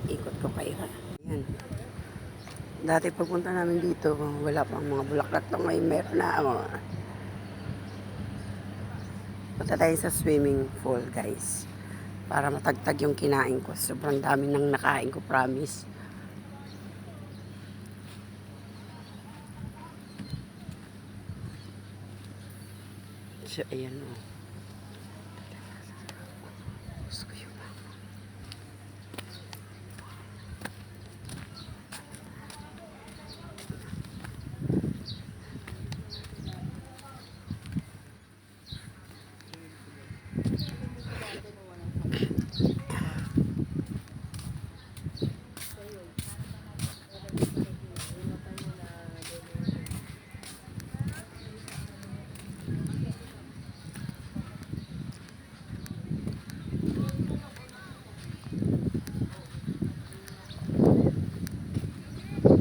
Ikot ko kayo ha. Ayan. Dati pagpunta namin dito, wala pang mga bulaklak to. Ngayon meron na. Punta tayo sa swimming pool guys. Para matagtag yung kinain ko. Sobrang dami nang nakain ko, promise. So, ayan o. Gusto ko yung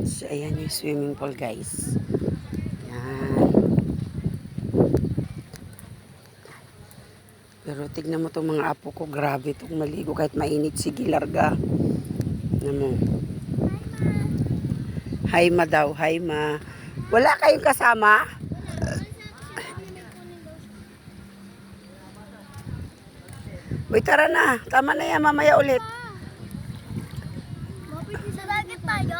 So, ayan yung swimming pool guys. Ayan. Pero tignan mo itong mga apo ko. Grabe itong maligo kahit mainit. Sige, larga. Ano mo? Hi ma daw. Hi ma. Wala kayong kasama? Uy, tara na. Tama na yan. Mamaya ulit. Sa dagat tayo?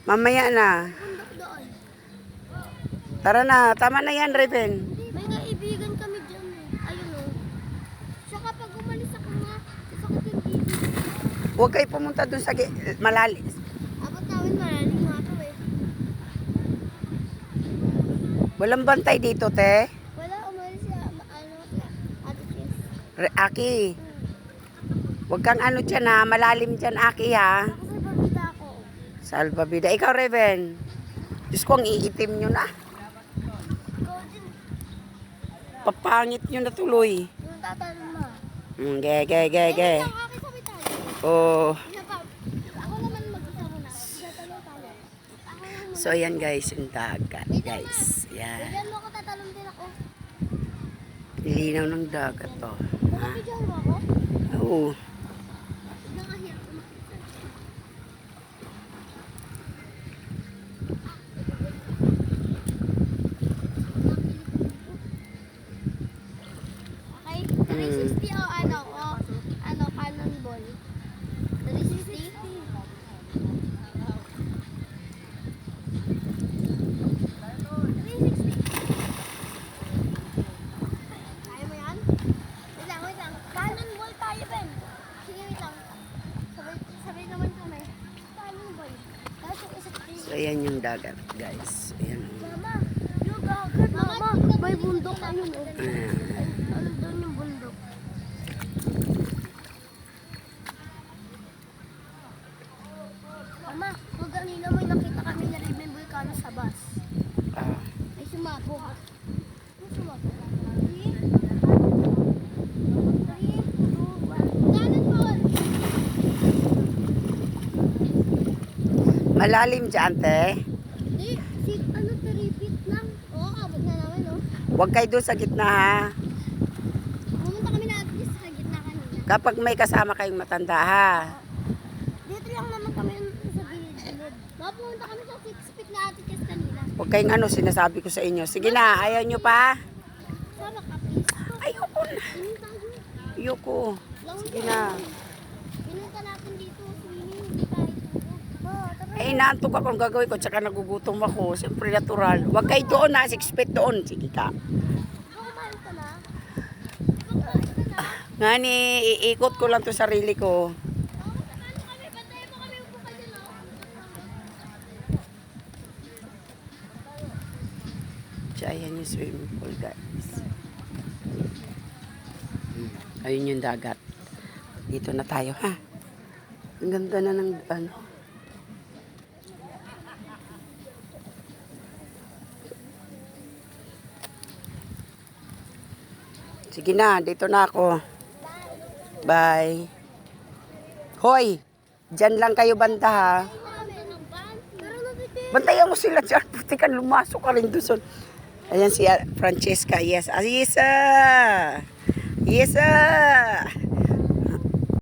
Mamaya na. Bundok doon. Tara na. Tama na yan, Raven. May kaibigan kami dyan eh. Ayun o. Tsaka pag umalis ako nga, sakot yung bibig. Huwag kayo pumunta dun sa malalim. Abot namin malalim nga to eh. Walang bantay dito, te. Wala, umalis siya. Si Ate Chris. Aki. Huwag kang ano dyan ha. Malalim dyan, Aki ha. Ako sa pabida ako. Salvavida. Ikaw, Raven. Diyos ko, ang iitim nyo na. Ikaw din. Papangit nyo na tuloy. Yung tatanong mo. Ge. Akin sabay tayo. Oh. Isa pa. Ako naman mag-isa muna. Tatalo tayo. Ako naman. So, ayan guys, yung dagat, guys. Yan. Bigyan mo ako, tatalon din ako. Linaw ng dagat to. Ha? Bigyan mo ako? Oo. Nakahirap ko. Okay, 360 o cannonball. 360? 360. Kaya mo yan? Wait lang. Cannonball tayo, Ben. Sige, wait lang. Sabay naman kami. Cannonball. Tapos yung isa So, ayan yung dagat, guys. Ayan. Mama, yung dagat, Mama. May bundok ayun. Ano doon yung bundok? Mama, kung kanina may nakita kami na Raven Volcano sa bus. Ah. Ay, sumabog. Ano sumabog? Cannonball! Malalim dyan, te. Di, ano, repeat lang. Oo, abot na namin, no? Huwag kayo doon sa gitna, ha. Pumunta kami na at least sa gitna kanina. Kapag may kasama kayong matanda, ha. Dito lang naman kami sa gilid-gilid. Mapunta kami sa 6 feet na Ate Chris kanina. Huwag kayong ano, sinasabi ko sa inyo. Sige na, ayaw nyo pa. Sama ka, please. Ayoko na. Swimming tayo. Ayoko. Lang Sige na. Pinunta natin dito, swimming. Hindi tayo tulog. Tara. Eh, naantok ako ang gagawin ko, tsaka nagugutom ako. Siyempre, natural. Huwag kayo doon, ha. 6 feet doon. Sige ka. Kumain ka na? Kumain ka na? Nga ni, iikot ko lang to sarili ko. Ano kami? Bantayan mo kami. Upo ka dyan, oh. So, ayan yung swimming pool, guys. Ayun yung dagat. Dito na tayo, ha? Ang ganda na ng, ano. Sige na, dito na ako. Bye. Hoy, dyan lang kayo banda, ha? Pero nabiti. Bantayan mo sila dyan. Puti ka, lumasok ka rin doon. Ayan si Francesca. Yes. Yes,